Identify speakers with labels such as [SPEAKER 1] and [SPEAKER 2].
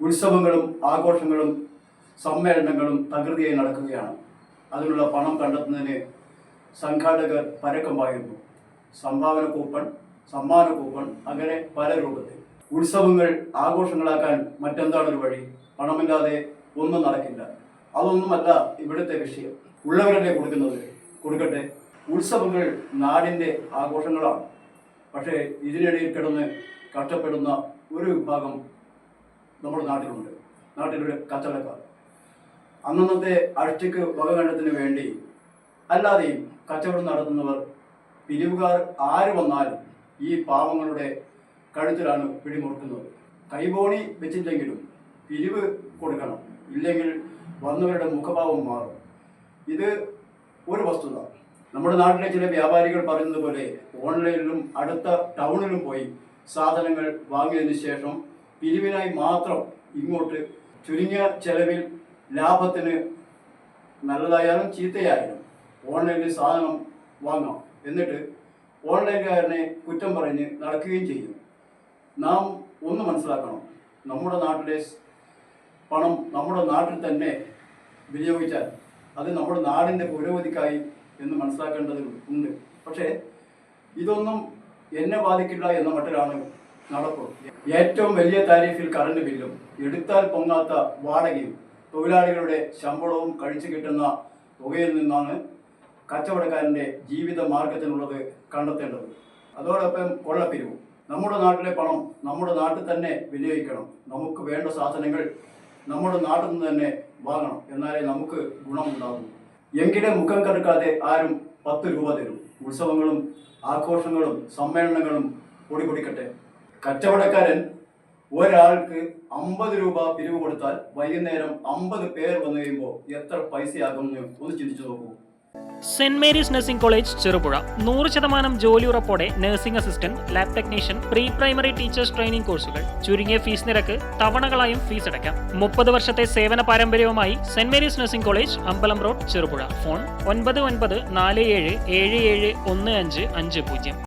[SPEAKER 1] ഉത്സവങ്ങളും ആഘോഷങ്ങളും സമ്മേളനങ്ങളും തകൃതിയായി നടക്കുകയാണ്. അതിനുള്ള പണം കണ്ടെത്തുന്നതിന് സംഘാടകർ പരക്കം പായുന്നു. സംഭാവന കൂപ്പൺ, സമ്മാന കൂപ്പൺ, അങ്ങനെ പല രൂപത്തിൽ. ഉത്സവങ്ങൾ ആഘോഷങ്ങളാക്കാൻ മറ്റെന്താണൊരു വഴി? പണമില്ലാതെ ഒന്നും നടക്കില്ല. അതൊന്നുമല്ല ഇവിടുത്തെ വിഷയം. ഉള്ളവരല്ലേ കൊടുക്കട്ടെ. ഉത്സവങ്ങൾ നാടിൻ്റെ ആഘോഷങ്ങളാണ്. പക്ഷേ ഇതിനിടയിൽ കിടന്ന് കഷ്ടപ്പെടുന്ന ഒരു വിഭാഗം നമ്മുടെ നാട്ടിലുണ്ട്. നാട്ടിലൊരു കച്ചവടക്കാർ അന്നന്നത്തെ അഷ്ടിക്ക് വകകണ്ടത്തിന് വേണ്ടി അല്ലാതെയും കച്ചവടം നടത്തുന്നവർ, പിരിവുകാർ ആര് വന്നാലും ഈ പാവങ്ങളുടെ കഴുത്തിലാണ് പിടിമുറുക്കുന്നത്. കൈബോണി വെച്ചില്ലെങ്കിലും പിരിവ് കൊടുക്കണം, ഇല്ലെങ്കിൽ വന്നവരുടെ മുഖഭാവം മാറും. ഇത് ഒരു വസ്തുത. നമ്മുടെ നാട്ടിലെ ചില വ്യാപാരികൾ പറയുന്നത് പോലെ ഓൺലൈനിലും അടുത്ത ടൗണിലും പോയി സാധനങ്ങൾ വാങ്ങിയതിന് ശേഷം പിരിവിനായി മാത്രം ഇങ്ങോട്ട് ചുരുങ്ങിയ ചെലവിൽ ലാഭത്തിന് നല്ലതായാലും ചീത്തയായാലും ഓൺലൈനിൽ സാധനം വാങ്ങാം. എന്നിട്ട് ഓൺലൈൻകാരനെ കുറ്റം പറഞ്ഞ് നടക്കുകയും ചെയ്യും. നാം ഒന്ന് മനസ്സിലാക്കണം, നമ്മുടെ നാട്ടിലെ പണം നമ്മുടെ നാട്ടിൽ തന്നെ വിനിയോഗിച്ചാൽ അത് നമ്മുടെ നാടിൻ്റെ പുരോഗതിക്കായി എന്ന് മനസ്സിലാക്കേണ്ടത് ഉണ്ട്. പക്ഷേ ഇതൊന്നും എന്നെ ബാധിക്കില്ല എന്ന മട്ടിലാണ് നടപ്പ്. ഏറ്റവും വലിയ താരിഫിൽ കറണ്ട് ബില്ലും എടുത്താൽ പൊങ്ങാത്ത വാടകയും തൊഴിലാളികളുടെ ശമ്പളവും കഴിച്ചു കിട്ടുന്ന തുകയിൽ നിന്നാണ് കച്ചവടക്കാരൻ്റെ ജീവിത മാർഗത്തിനുള്ളത് കണ്ടെത്തേണ്ടത്. അതോടൊപ്പം കൊള്ളപ്പിരിവും. നമ്മുടെ നാട്ടിലെ പണം നമ്മുടെ നാട്ടിൽ തന്നെ വിനിയോഗിക്കണം. നമുക്ക് വേണ്ട സാധനങ്ങൾ നമ്മുടെ നാട്ടിൽ നിന്ന് തന്നെ വാങ്ങണം. എന്നാലേ നമുക്ക് ഗുണമുണ്ടാകും. എങ്കിലും മുഖം കടുക്കാതെ ആരും 10 രൂപ തരും. ഉത്സവങ്ങളും ആഘോഷങ്ങളും സമ്മേളനങ്ങളും പൊടിപൊടിക്കട്ടെ. കച്ചവടക്കാരൻ ഒരാൾക്ക് 50 രൂപ പിരിവ് കൊടുത്താൽ വൈകുന്നേരം 50 പേർ വന്നു കഴിയുമ്പോൾ എത്ര പൈസയാകുമെന്ന് ഒന്ന് ചിന്തിച്ചു നോക്കൂ.
[SPEAKER 2] സെന്റ് മേരീസ് നഴ്സിംഗ് കോളേജ് ചെറുപുഴ 100% ജോലി ഉറപ്പോടെ nursing assistant, lab technician, pre primary teachers training കോഴ്സുകൾ. ചുരുങ്ങിയ ഫീസ് നിരക്ക്, തവണകളായും ഫീസ് അടയ്ക്കാം. 30 വർഷത്തെ സേവന പാരമ്പര്യവുമായി സെന്റ് മേരീസ് നഴ്സിംഗ് കോളേജ്, അമ്പലം റോഡ്, ചെറുപുഴ. ഫോൺ 9947771550.